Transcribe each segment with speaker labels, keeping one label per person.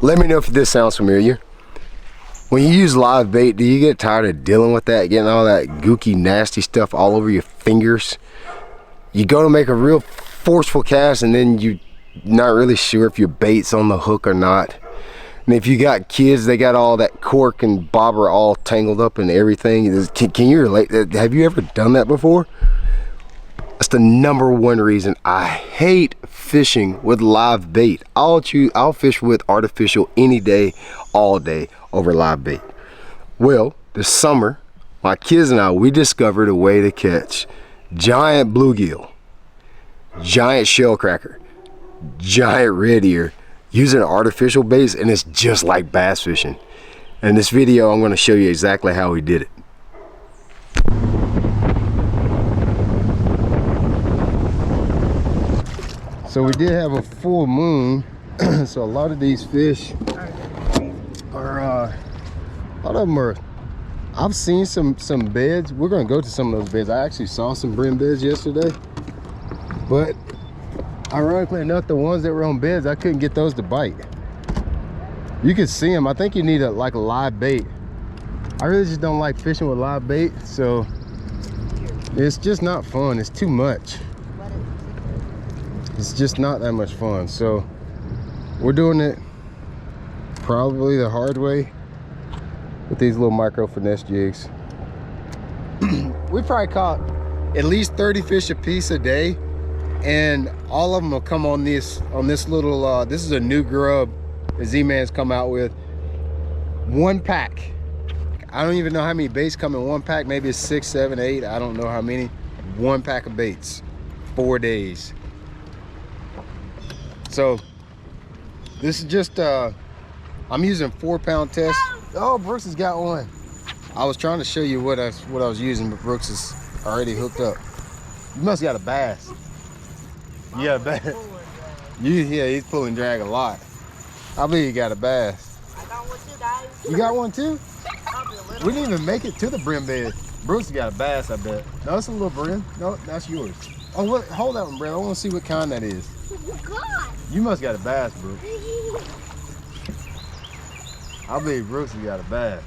Speaker 1: Let me know if this sounds familiar. When you use live bait, do you get tired of dealing with that, getting all that gooky, nasty stuff all over your fingers? You go to make a real forceful cast and then you're not really sure if your bait's on the hook or not. And if you got kids, they got all that cork and bobber all tangled up and everything. Can you relate? Have you ever done that before? That's the #1 reason I hate fishing with live bait. I'll fish with artificial any day, all day over live bait. Well, this summer, my kids and I, we discovered a way to catch giant bluegill, giant shellcracker, giant Redear using artificial baits, and it's just like bass fishing. In this video, I'm going to show you exactly how we did it. So we did have a full moon, so a lot of these fish are, a lot of them are, I've seen some beds. We're gonna go to some of those beds. I actually saw some brim beds yesterday, but ironically enough, the ones that were on beds, I couldn't get those to bite. You can see them. I think you need like a live bait. I really just don't like fishing with live bait, so it's just not fun. It's too much. It's just not that much fun. So we're doing it probably the hard way with these little micro finesse jigs. We probably caught at least 30 fish a piece a day, and all of them will come on this little this is a new grub that Z-Man's come out with. 1 pack. I don't even know how many baits come in 1 pack. Maybe it's 6, 7, 8. I don't know how many. 1 pack of baits, 4 days. So this is just I'm using 4-pound test. Oh, Brooks has got one. I was trying to show you what I was using, but Brooks is already hooked up. You must got a bass. You got a bass. Yeah, he's pulling drag a lot. I believe you got a bass.
Speaker 2: I got one too, guys.
Speaker 1: You got one too? We didn't even make it to the brim bed. Brooks got a bass, I bet. No, it's a little brim. No, that's yours. Oh, look, hold that one, Brad. I want to see what kind that is.
Speaker 2: God.
Speaker 1: You must got a bass, Brooks. I believe Brooks got a bass.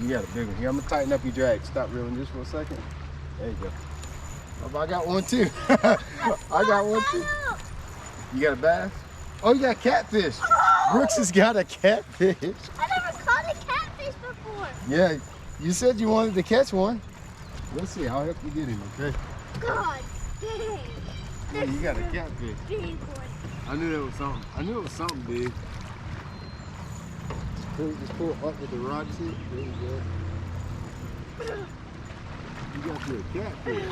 Speaker 1: You got a big one. Here, I'm gonna tighten up your drag. Stop reeling just for a second. There you go. Oh, I got one too. I got one too. You got a bass? Oh, you got catfish. Oh. Brooks has got a catfish.
Speaker 2: I never caught a catfish before.
Speaker 1: Yeah, you said you wanted to catch one. Let's see, I'll help you get him, okay?
Speaker 2: God dang.
Speaker 1: Yeah, you got a catfish.
Speaker 2: Big one.
Speaker 1: I knew that was something. I knew it was something big. Just pull up with the rod tip. There you go. You got your catfish.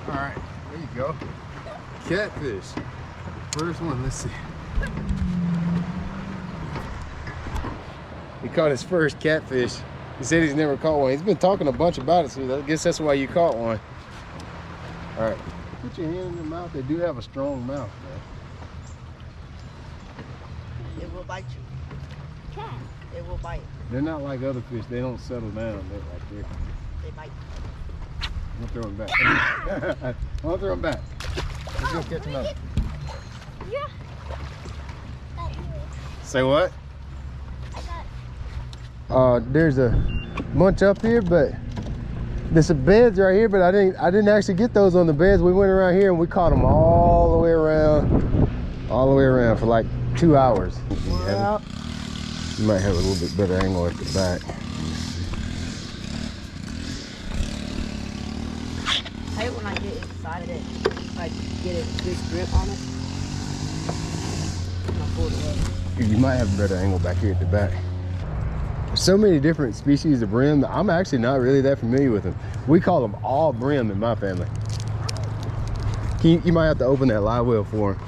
Speaker 1: All right, there you go. Catfish. First one, let's see. He caught his first catfish. He said he's never caught one. He's been talking a bunch about it, so I guess that's why you caught one. All right, put your hand in the mouth. They do have a strong mouth, man.
Speaker 2: It will bite you. Cat. It will bite.
Speaker 1: They're not like other fish. They don't settle down. They're like this.
Speaker 2: They bite.
Speaker 1: I'm gonna throw him back. I'm gonna throw him back. Let's go catch him up.
Speaker 2: Yeah.
Speaker 1: Say what? There's a bunch up here, but there's some beds right here, but I didn't actually get those on the beds. We went around here and we caught them all the way around for like 2 hours.
Speaker 2: Well,
Speaker 1: You might have a little bit better angle at the back.
Speaker 2: I hate when I get inside it, like get a good grip on it. And I pull it away.
Speaker 1: You might have a better angle back here at the back. There's so many different species of brim that I'm actually not really that familiar with them. We call them all brim in my family. You might have to open that live well for them.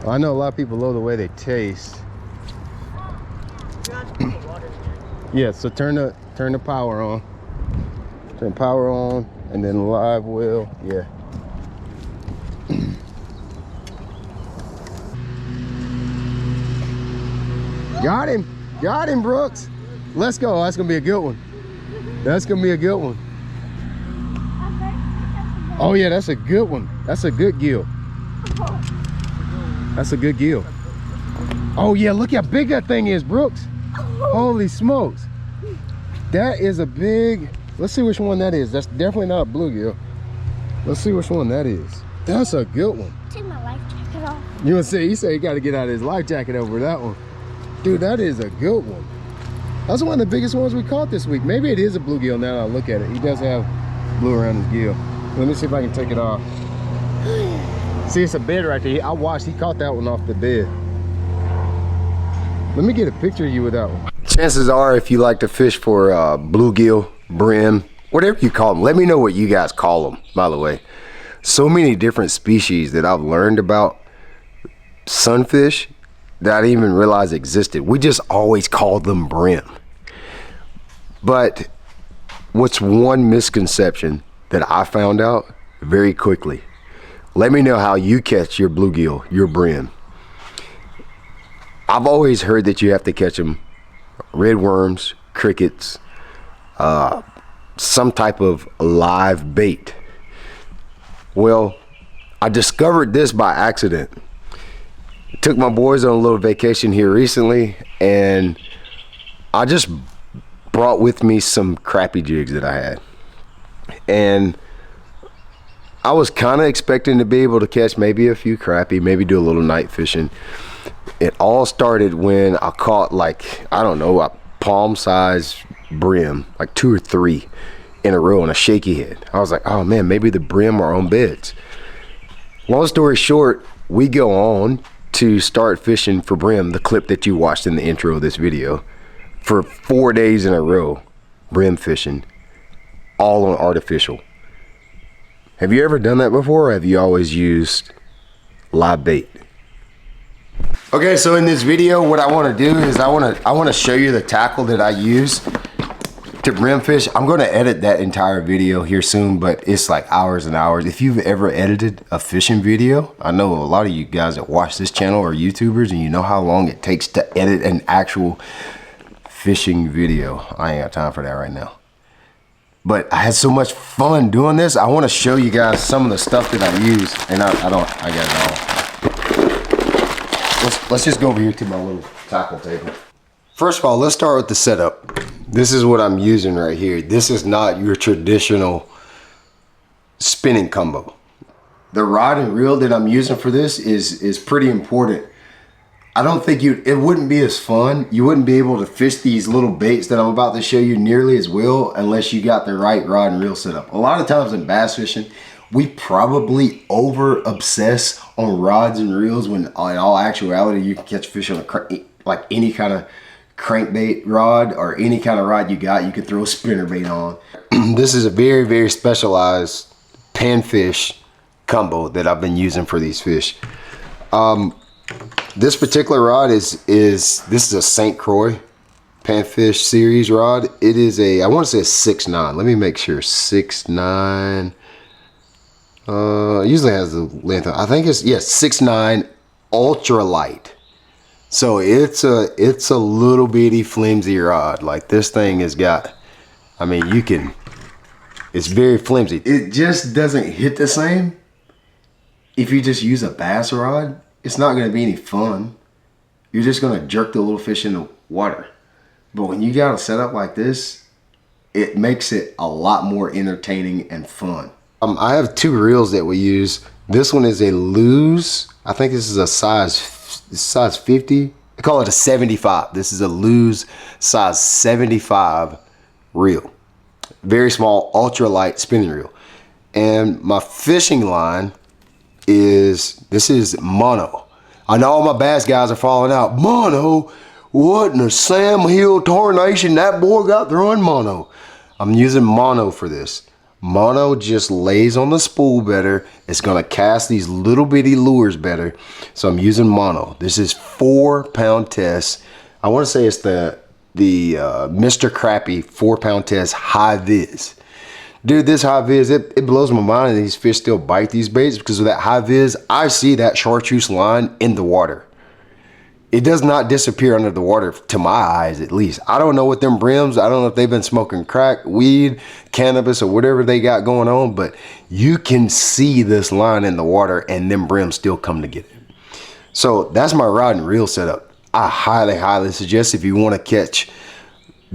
Speaker 1: I know a lot of people love the way they taste. Yeah, so turn the power on. Turn power on and then live well. Yeah. Got him, Brooks. Let's go. That's gonna be a good one. That's gonna be a good one. Oh yeah, that's a good one. That's a good gill. That's a good gill. Oh yeah, look how big that thing is, Brooks. Holy smokes. That is a big, let's see which one that is. That's definitely not a bluegill. Let's see which one that is. That's a good one.
Speaker 2: Take my life jacket off.
Speaker 1: You want to say, you say you got to get out of his life jacket over that one. Dude, that is a good one. That's one of the biggest ones we caught this week. Maybe it is a bluegill now that I look at it. He does have blue around his gill. Let me see if I can take it off. See, it's a bed right there. I watched, he caught that one off the bed. Let me get a picture of you with that one. Chances are, if you like to fish for bluegill, brim, whatever you call them, let me know what you guys call them, by the way. So many different species that I've learned about sunfish that I didn't even realize existed. We just always called them brim. But what's one misconception that I found out very quickly? Let me know how you catch your bluegill, your brim. I've always heard that you have to catch them red worms, crickets, some type of live bait. Well, I discovered this by accident. Took my boys on a little vacation here recently, and I just brought with me some crappie jigs that I had. And I was kind of expecting to be able to catch maybe a few crappie, maybe do a little night fishing. It all started when I caught, like, I don't know, a palm size brim, like 2 or 3 in a row on a shaky head. I was like, oh man, maybe the brim are on beds. Long story short, we go on to start fishing for brim, the clip that you watched in the intro of this video, for 4 days in a row, brim fishing, all on artificial. Have you ever done that before, or have you always used live bait? Okay, so in this video, what I want to do is I want to show you the tackle that I use to brim fish. I'm going to edit that entire video here soon, but it's like hours and hours. If you've ever edited a fishing video, I know a lot of you guys that watch this channel are YouTubers, and you know how long it takes to edit an actual fishing video. I ain't got time for that right now. But I had so much fun doing this. I want to show you guys some of the stuff that I use, and I got it all. Let's just go over here to my little tackle table. First of all, let's start with the setup. This is what I'm using right here. This is not your traditional spinning combo. The rod and reel that I'm using for this is pretty important. I don't think it wouldn't be as fun. You wouldn't be able to fish these little baits that I'm about to show you nearly as well unless you got the right rod and reel setup. A lot of times in bass fishing, we probably over obsess on rods and reels when in all actuality you can catch fish on like any kind of crankbait rod or any kind of rod you got. You can throw a spinnerbait on. This is a very, very specialized panfish combo that I've been using for these fish. This particular rod this is a St. Croix Panfish Series rod. It is a, I want to say a 6'9". Let me make sure. 6'9". It usually has the length of, I think it's, yes, 6'9", ultra light. So it's a little bitty flimsy rod. Like this thing has got, I mean, it's very flimsy. It just doesn't hit the same if you just use a bass rod. It's not going to be any fun. You're just going to jerk the little fish in the water. But when you got a setup like this, it makes it a lot more entertaining and fun. I have 2 reels that we use. This one is a Lose. I think this is a size 50. I call it a 75. This is a Lose size 75 reel. Very small, ultra light spinning reel. And my fishing line this is mono. I know all my bass guys are falling out. Mono? What in the Sam Hill tarnation? That boy got throwing mono. I'm using mono for this. Mono just lays on the spool better. It's gonna cast these little bitty lures better. So I'm using mono. This is 4-pound test. I want to say it's the Mr. Crappie 4-pound test high vis. Dude, this high vis, it blows my mind that these fish still bite these baits, because of that high vis, I see that chartreuse line in the water. it does not disappear under the water, to my eyes at least. I don't know what them brims, I don't know if they've been smoking crack, weed, cannabis, or whatever they got going on, but you can see this line in the water and them brims still come to get it. So that's my rod and reel setup. I highly suggest, if you want to catch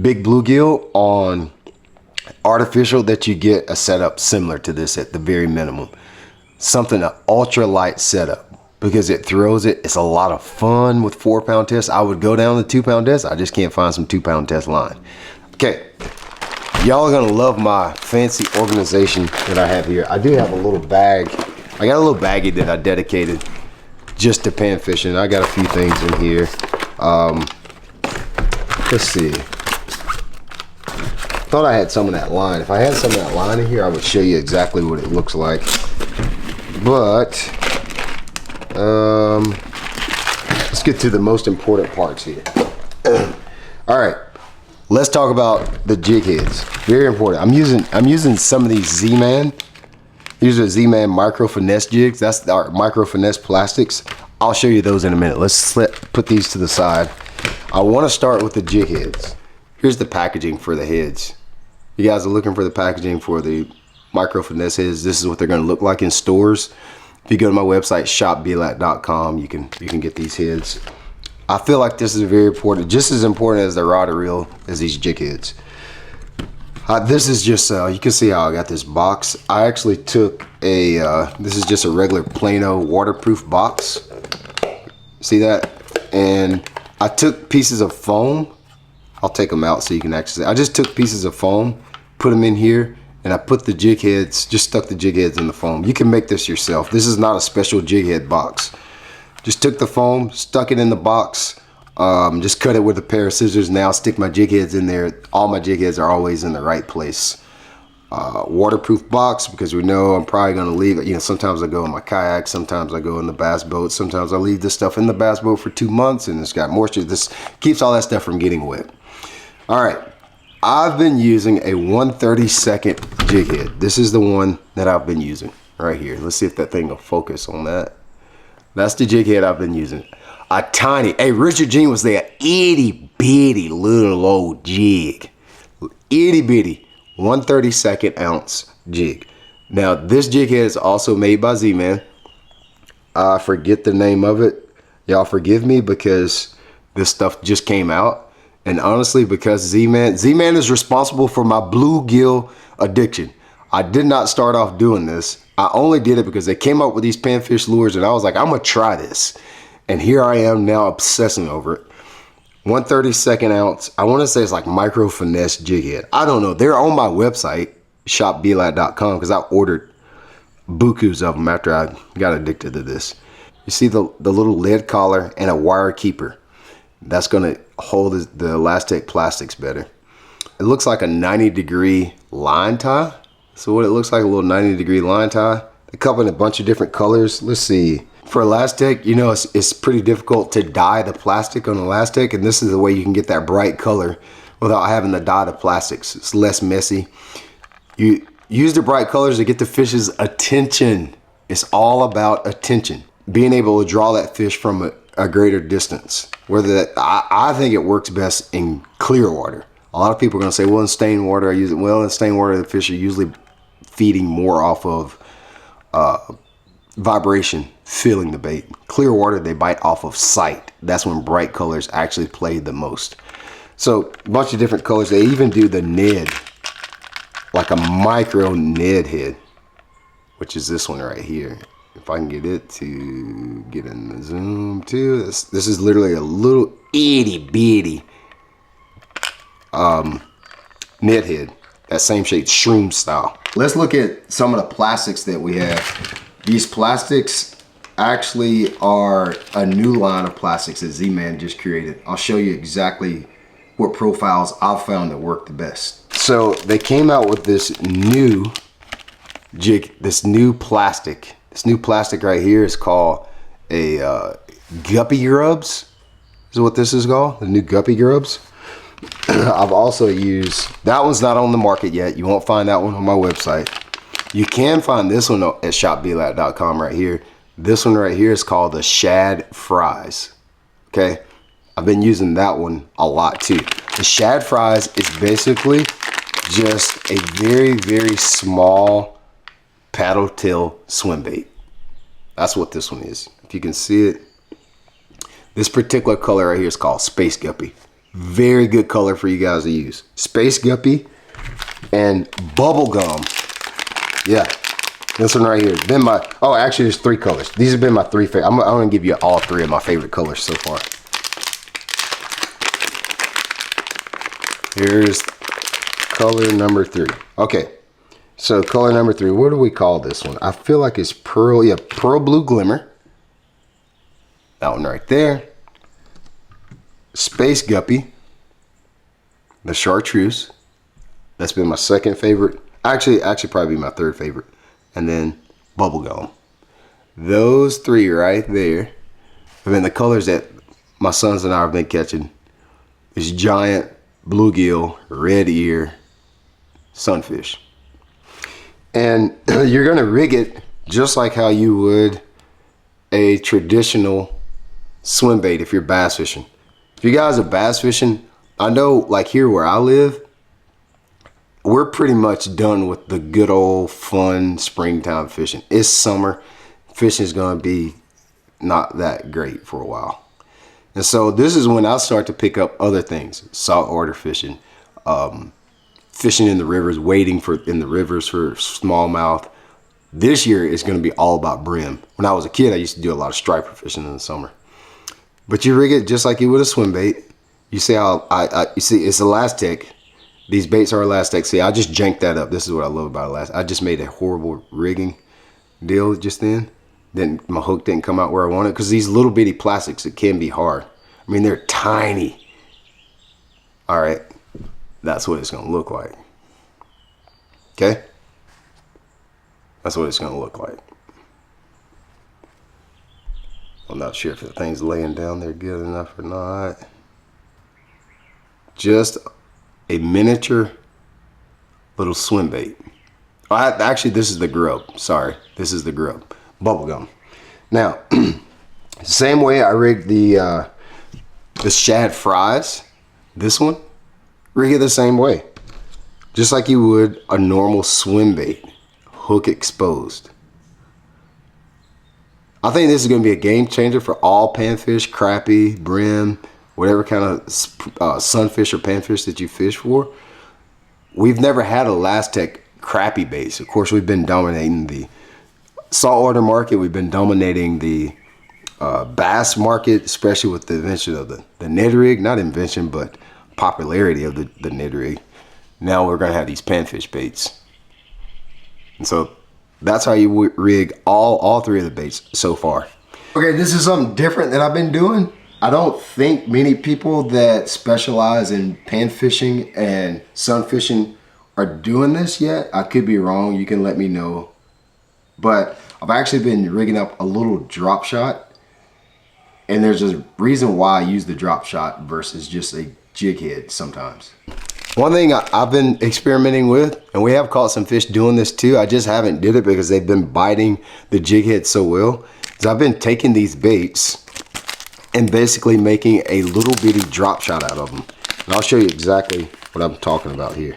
Speaker 1: big bluegill on artificial, that you get a setup similar to this at the very minimum. Something, an ultra light setup, because it throws it. It's a lot of fun with 4-pound tests. I would go down the 2-pound test. I just can't find some 2-pound test line. Okay, y'all are gonna love my fancy organization that I have here. I do have a little bag. I got a little baggie that I dedicated just to pan fishing. I got a few things in here. Let's see. Thought I had some of that line. If I had some of that line in here, I would show you exactly what it looks like. But let's get to the most important parts here. All right, let's talk about the jig heads. Very important. I'm using some of these Z-Man. These are Z-Man micro finesse jigs. That's our micro finesse plastics. I'll show you those in a minute. Let's put these to the side. I want to start with the jig heads. Here's the packaging for the heads. You guys are looking for the packaging for the micro finesse heads. This is what they're going to look like in stores. If you go to my website, shopblat.com, you can get these heads. I feel like this is very important, just as important as the rod or reel as these jig heads. This is just, you can see how I got this box. I actually took a, this is just a regular Plano waterproof box. See that? And I took pieces of foam. I'll take them out so you can actually see. I just took pieces of foam, put them in here, and I put the jig heads, just stuck the jig heads in the foam. You can make this yourself. This is not a special jig head box. Just took the foam, stuck it in the box, just cut it with a pair of scissors. Now stick my jig heads in there. All my jig heads are always in the right place. Waterproof box, because we know I'm probably gonna leave it. You know, sometimes I go in my kayak, sometimes I go in the bass boat, sometimes I leave this stuff in the bass boat for 2 months and it's got moisture. This keeps all that stuff from getting wet. All right, I've been using a 1/32 jig head. This is the one that I've been using right here. Let's see if that thing will focus on that. That's the jig head I've been using. A tiny, hey, Richard Jean was there, itty bitty little old jig. Itty bitty 1/32 ounce jig. Now this jig head is also made by Z-Man. I forget the name of it. Y'all forgive me because this stuff just came out. And honestly, because Z-Man is responsible for my bluegill addiction. I did not start off doing this. I only did it because they came up with these panfish lures and I was like, I'm gonna try this. And here I am now obsessing over it. 1/32 ounce, I wanna say it's like micro finesse jig head. I don't know, they're on my website, shopblat.com, because I ordered bukus of them after I got addicted to this. You see the little lead collar and a wire keeper. That's gonna hold the elastic plastics better. It looks like a 90-degree line tie. So what it looks like, a little 90-degree line tie. They come in a bunch of different colors. Let's see. For elastic, you know, it's pretty difficult to dye the plastic on elastic, and this is the way you can get that bright color without having to dye the plastics. It's less messy. You use the bright colors to get the fish's attention. It's all about attention. Being able to draw that fish from a greater distance. I think it works best in clear water. A lot of people are gonna say, well, in stained water I use it. Well, in stained water the fish are usually feeding more off of vibration, feeling the bait. Clear water, they bite off of sight. That's when bright colors actually play the most. So a bunch of different colors. They even do the Ned, like a micro Ned head, which is this one right here. If I can get it to get in the zoom too. This is literally a little itty bitty Ned head. That same shape, shroom style. Let's look at some of the plastics that we have. These plastics actually are a new line of plastics that Z-Man just created. I'll show you exactly what profiles I've found that work the best. So they came out with this new jig, this new plastic. This new plastic right here is called a guppy GrubZ. Is what this is called, the new guppy GrubZ. I've also used, that one's not on the market yet. You won't find that one on my website. You can find this one at shopblat.com right here. This one right here is called the Shad Fries. Okay, I've been using that one a lot too. The shad fries is basically just a very, very small paddle tail swim bait. That's what this one is. If you can see it, this particular color right here is called Space Guppy. Very good color for you guys to use. Space Guppy and Bubblegum. Yeah, this one right here has been my, oh, actually there's 3 colors. These have been my 3 favorite. I'm gonna give you all 3 of my favorite colors so far. Here's color number 3. Okay, so color number 3, what do we call this one? I feel like it's Pearl, yeah, Pearl Blue Glimmer. That one right there. Space Guppy. The Chartreuse. That's been my 2nd favorite. Actually probably my 3rd favorite. And then Bubblegum. Those 3 right there have been the colors that my sons and I have been catching. Is giant bluegill, red ear, sunfish. And you're gonna rig it just like how you would a traditional swim bait if you're bass fishing. If you guys are bass fishing, I know like here where I live, we're pretty much done with the good old fun springtime fishing. It's summer, fishing is gonna be not that great for a while. And so this is when I start to pick up other things, saltwater fishing, fishing in the rivers, wading in the rivers for smallmouth. This year it's gonna be all about brim. When I was a kid, I used to do a lot of striper fishing in the summer. But you rig it just like you would a swim bait. You see how you see it's Elastec. These baits are Elastec. See, I just janked that up. This is what I love about Elastec. I just made a horrible rigging deal just then. Then my hook didn't come out where I wanted because these little bitty plastics, it can be hard. I mean, they're tiny. All right, that's what it's gonna look like. Okay, that's what it's gonna look like. I'm not sure if the thing's laying down there good enough or not. Just a miniature little swim bait. Actually, this is the grub. Sorry, this is the grub. Bubblegum. Now, same way I rigged the shad fries. This one, rig it the same way. Just like you would a normal swim bait. Hook exposed. I think this is going to be a game changer for all panfish, crappie, brim, whatever kind of sunfish or panfish that you fish for. We've never had a Elastec crappie baits. Of course, we've been dominating the saltwater market. We've been dominating the bass market, especially with the invention of the Ned rig. Not invention, but popularity of the Ned rig. Now we're going to have these panfish baits. And so that's how you rig all 3 of the baits so far. Okay, this is something different that I've been doing. I don't think many people that specialize in pan fishing and sun fishing are doing this yet. I could be wrong, you can let me know. But I've actually been rigging up a little drop shot. And there's a reason why I use the drop shot versus just a jig head sometimes. One thing I've been experimenting with, and we have caught some fish doing this too, I just haven't did it because they've been biting the jig head so well, is I've been taking these baits and basically making a little bitty drop shot out of them. And I'll show you exactly what I'm talking about here.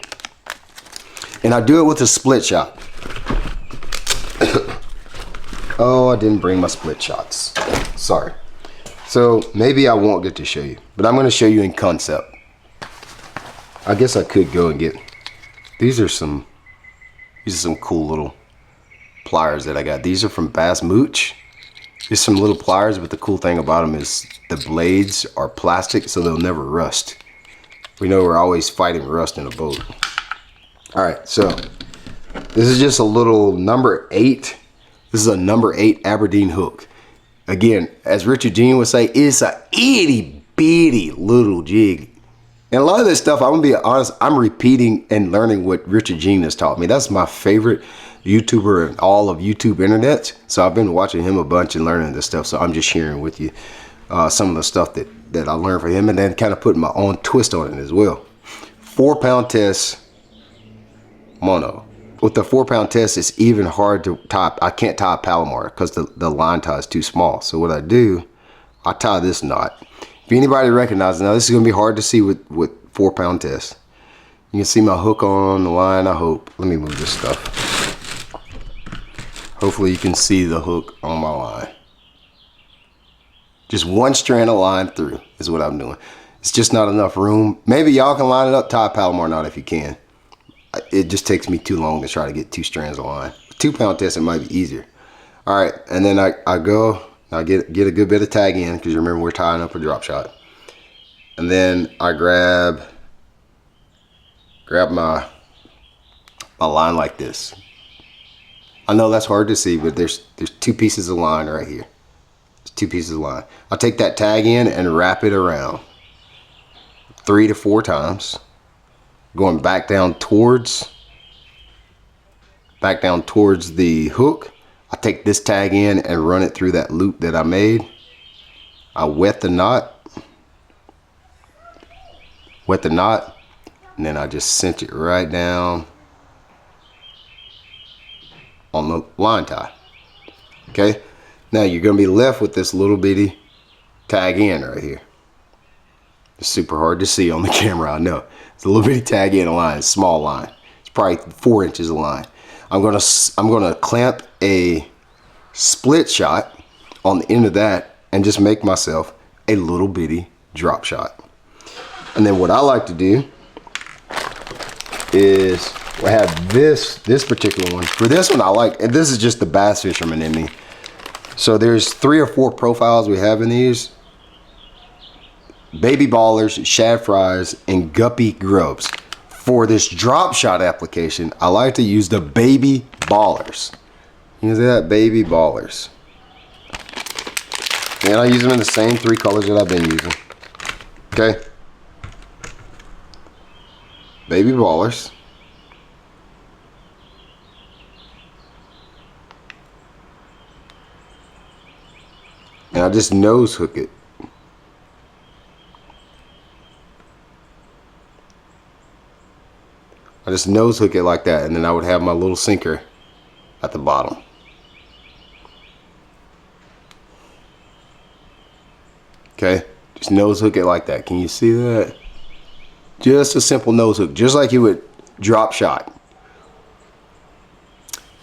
Speaker 1: And I do it with a split shot. Oh, I didn't bring my split shots. Sorry. So maybe I won't get to show you, but I'm going to show you in concept. I guess I could go and get, these are some cool little pliers that I got. These are from Bass Mooch. Just some little pliers, but the cool thing about them is the blades are plastic, so they'll never rust. We know we're always fighting rust in a boat. All right, so this is just a little number 8. This is a number 8 Aberdeen hook. Again, as Richard Jean would say, it's a itty bitty little jig. And a lot of this stuff, I'm gonna be honest, I'm repeating and learning what Richard Jean has taught me. That's my favorite YouTuber in all of YouTube internet. So I've been watching him a bunch and learning this stuff. So I'm just sharing with you some of the stuff that I learned from him, and then kind of putting my own twist on it as well. 4-pound test mono. With the 4-pound test, it's even hard to tie. I can't tie a Palomar because the line tie is too small. So what I do, I tie this knot. If anybody recognizes, now this is gonna be hard to see with 4-pound test. You can see my hook on the line, I hope. Let me move this stuff. Hopefully you can see the hook on my line. Just one strand of line through is what I'm doing. It's just not enough room. Maybe y'all can line it up Todd Palomar knot if you can. It just takes me too long to try to get 2 strands of line. 2-pound test, it might be easier. All right, and then I get a good bit of tag in, because remember we're tying up a drop shot. And then I grab my line like this. I know that's hard to see, but there's 2 pieces of line right here. There's 2 pieces of line. I'll take that tag in and wrap it around 3 to 4 times, going back down towards the hook. I take this tag in and run it through that loop that I made. I wet the knot, and then I just cinch it right down on the line tie. Okay, now you're gonna be left with this little bitty tag in right here. It's super hard to see on the camera, I know. It's a little bitty tag in line, small line. It's probably 4 inches of line. I'm gonna clamp a split shot on the end of that and just make myself a little bitty drop shot. And then what I like to do is I have this particular one. For this one I like, and this is just the bass fisherman in me. So there's 3 or 4 profiles we have in these. Baby ballers, shad fries, and guppy grubs. For this drop shot application, I like to use the baby ballers. You can see that, baby ballers. And I use them in the same 3 colors that I've been using. Okay. Baby ballers. And I just nose hook it. I just nose hook it like that, and then I would have my little sinker at the bottom. Okay, just nose hook it like that. Can you see that? Just a simple nose hook, just like you would drop shot.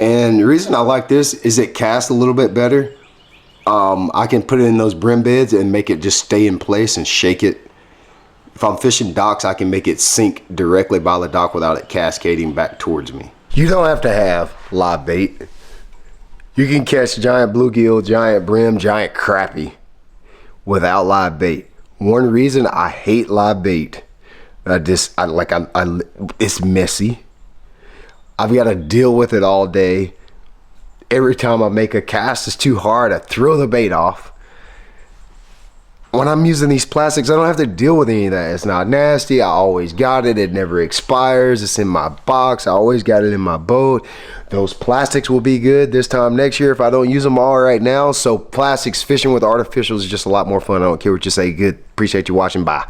Speaker 1: And the reason I like this is it casts a little bit better. I can put it in those brim beds and make it just stay in place and shake it. If I'm fishing docks, I can make it sink directly by the dock without it cascading back towards me. You don't have to have live bait. You can catch giant bluegill, giant brim, giant crappie without live bait. One reason I hate live bait, it's messy. I've got to deal with it all day. Every time I make a cast, it's too hard. I throw the bait off. When I'm using these plastics, I don't have to deal with any of that. It's not nasty. I always got it. It never expires. It's in my box. I always got it in my boat. Those plastics will be good this time next year if I don't use them all right now. So plastics, fishing with artificials is just a lot more fun. I don't care what you say. Good. Appreciate you watching. Bye.